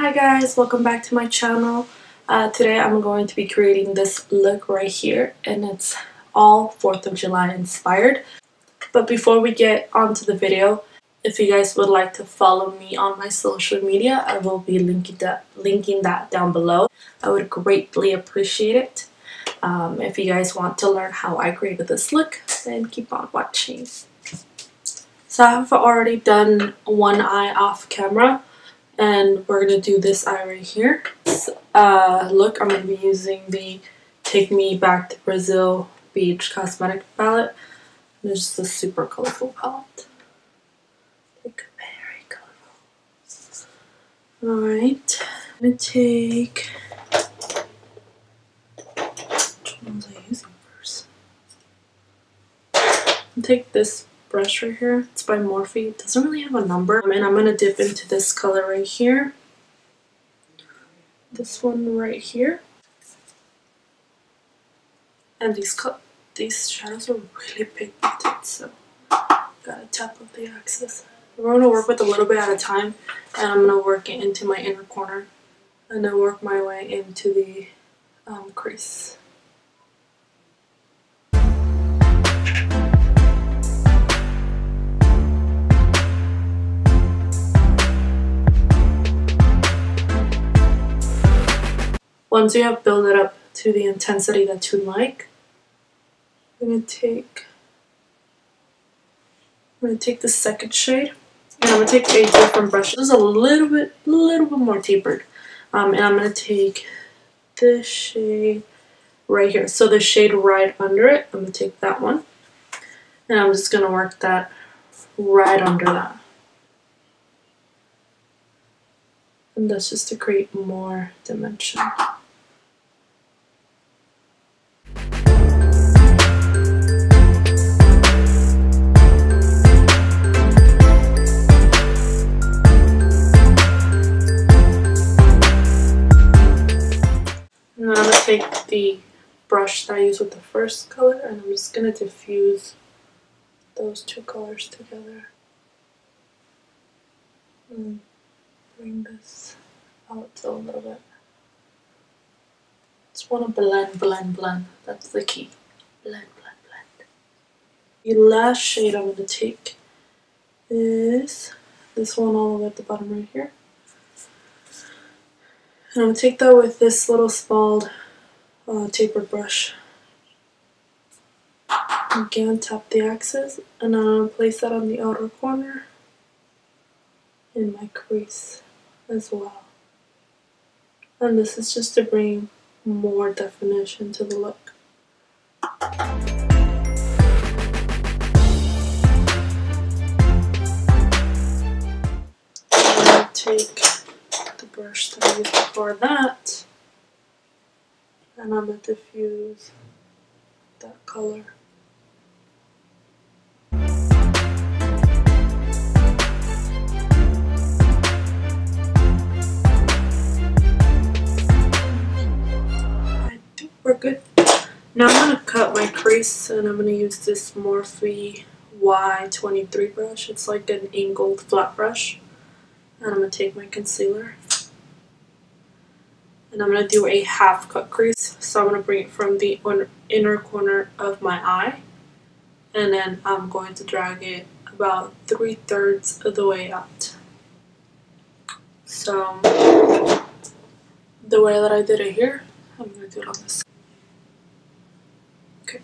Hi guys, welcome back to my channel. Today I'm going to be creating this look right here, and it's all 4th of July inspired. But before we get onto the video, if you guys would like to follow me on my social media, I will be linking that down below. I would greatly appreciate it. If you guys want to learn how I created this look, then keep on watching. So I have already done one eye off camera, and we're going to do this eye right here. Look, I'm going to be using the Take Me Back to Brazil Beach Cosmetic palette. And it's just a super colorful palette. Like, very colorful. Alright, I'm going to take... Which one was I using first? I'll take this brush right here. It's by Morphe. It doesn't really have a number. And I'm going to dip into this color right here. This one right here. And these shadows are really pigmented, so gotta tap up the axis. We're going to work with a little bit at a time, and I'm going to work it into my inner corner and then work my way into the crease. Once you have built it up to the intensity that you like, I'm going to take the second shade, and I'm going to take a different brush. This is a little bit more tapered. And I'm going to take this shade right here. So the shade right under it, I'm going to take that one. And I'm just going to work that right under that. And that's just to create more dimension. And then I'm going to take the brush that I used with the first color, and I'm just going to diffuse those two colors together. And bring this out a little bit. Just want to blend. That's the key. Blend. The last shade I'm going to take is this one all the way at the bottom right here. And I'm going to take that with this little small tapered brush. Again, tap the axis, and I'm going to place that on the outer corner in my crease as well. And this is just to bring more definition to the look. I'm going to take the brush that I used before that, and I'm going to diffuse that color. I think we're good. Now I'm going to cut my crease, and I'm going to use this Morphe Y23 brush. It's like an angled flat brush. And I'm going to take my concealer, and I'm going to do a half cut crease. So I'm going to bring it from the inner corner of my eye, and then I'm going to drag it about 3/3 of the way out. So the way that I did it here, I'm going to do it on this. Okay,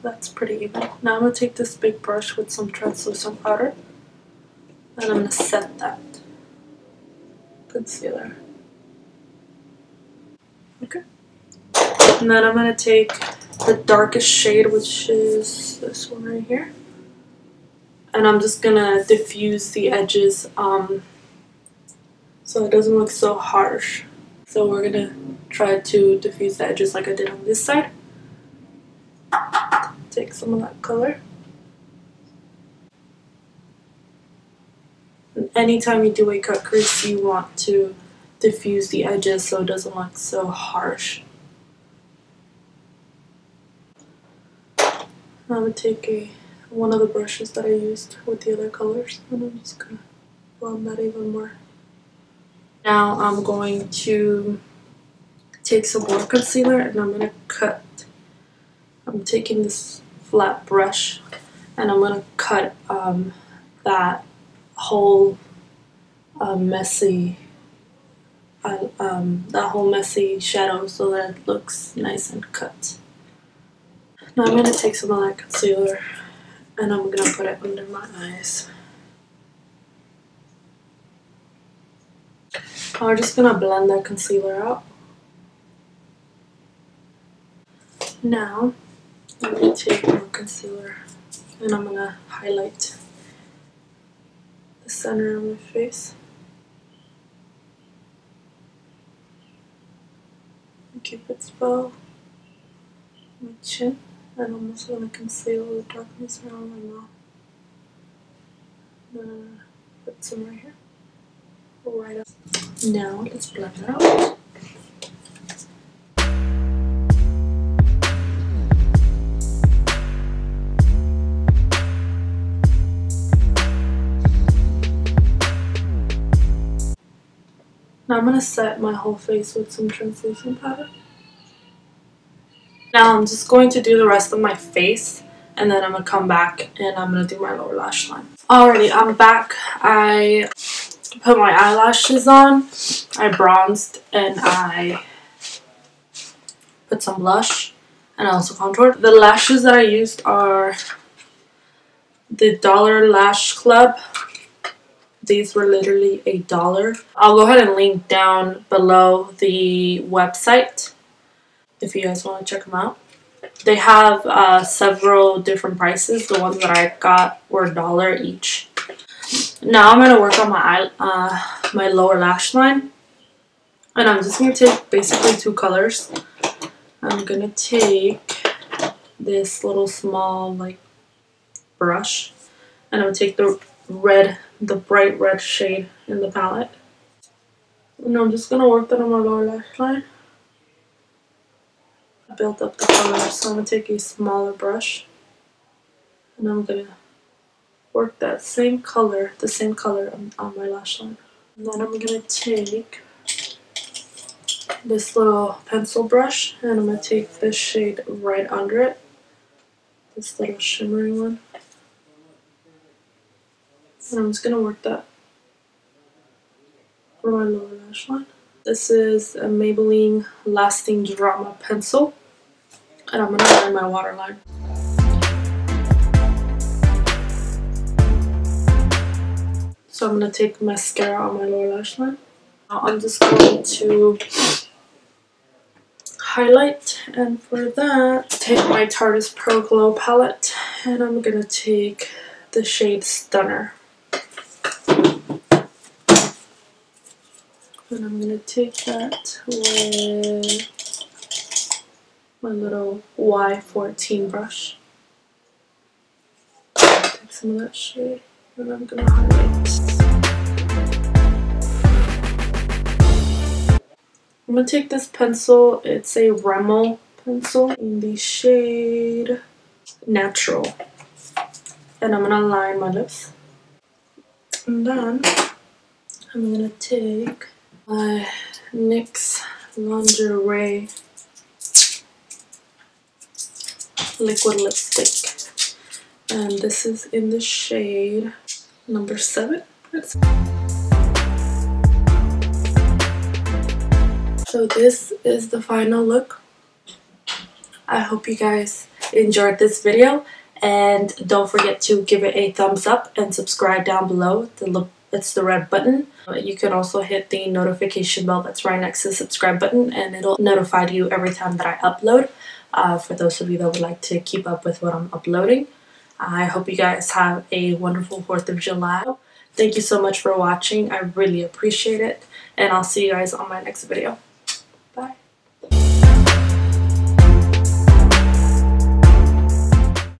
that's pretty even. Now I'm going to take this big brush with some translucent powder, and I'm going to set that concealer. Okay. And then I'm going to take the darkest shade, which is this one right here. And I'm just going to diffuse the edges so it doesn't look so harsh. So we're going to try to diffuse the edges like I did on this side. Take some of that color. And anytime you do a cut crease, you want to diffuse the edges so it doesn't look so harsh. I'm going to take one of the brushes that I used with the other colors, and I'm just going to blend that even more. Now I'm going to take some more concealer and I'm going to cut. I'm taking this flat brush and I'm going to cut that whole messy shadow so that it looks nice and cut. Now I'm going to take some of that concealer and I'm going to put it under my eyes. I'm just going to blend that concealer out. Now I'm going to take more concealer and I'm going to highlight the center of my face. Cupid's bow, my chin, and I'm also going to conceal the darkness around my mouth. I'm going to put some right here, right up. Now let's blend it out. Now I'm going to set my whole face with some translucent powder. Now I'm just going to do the rest of my face and then I'm going to come back and I'm going to do my lower lash line. Alrighty, I'm back. I put my eyelashes on, I bronzed, and I put some blush and I also contoured. The lashes that I used are the $1 Lash Club. These were literally $1. I'll go ahead and link down below the website if you guys want to check them out. They have several different prices. The ones that I got were $1 each. Now I'm going to work on my my lower lash line. And I'm just going to take basically 2 colors. I'm going to take this little small like brush. And I'm going to take the bright red shade in the palette. And I'm just going to work that on my lower lash line. I built up the color, so I'm going to take a smaller brush. And I'm going to work that same color, the same color on my lash line. And then I'm going to take this little pencil brush and I'm going to take this shade right under it. This little shimmery one. And I'm just going to work that for my lower lash line. This is a Maybelline Lasting Drama pencil. And I'm going to line my waterline. So I'm going to take mascara on my lower lash line. Now I'm just going to highlight, and for that, take my Tarteist Pro Glow palette and I'm going to take the shade Stunner. And I'm going to take that with my little Y14 brush. Take some of that shade and I'm going to highlight. I'm going to take this pencil, it's a Rimmel pencil in the shade Natural. And I'm going to line my lips. And then I'm going to take my NYX Lingerie liquid lipstick. And this is in the shade number 7. So this is the final look. I hope you guys enjoyed this video, and don't forget to give it a thumbs up and subscribe down below. It's the red button. You can also hit the notification bell that's right next to the subscribe button and it'll notify you every time that I upload, for those of you that would like to keep up with what I'm uploading. I hope you guys have a wonderful 4th of July. Thank you so much for watching. I really appreciate it, and I'll see you guys on my next video.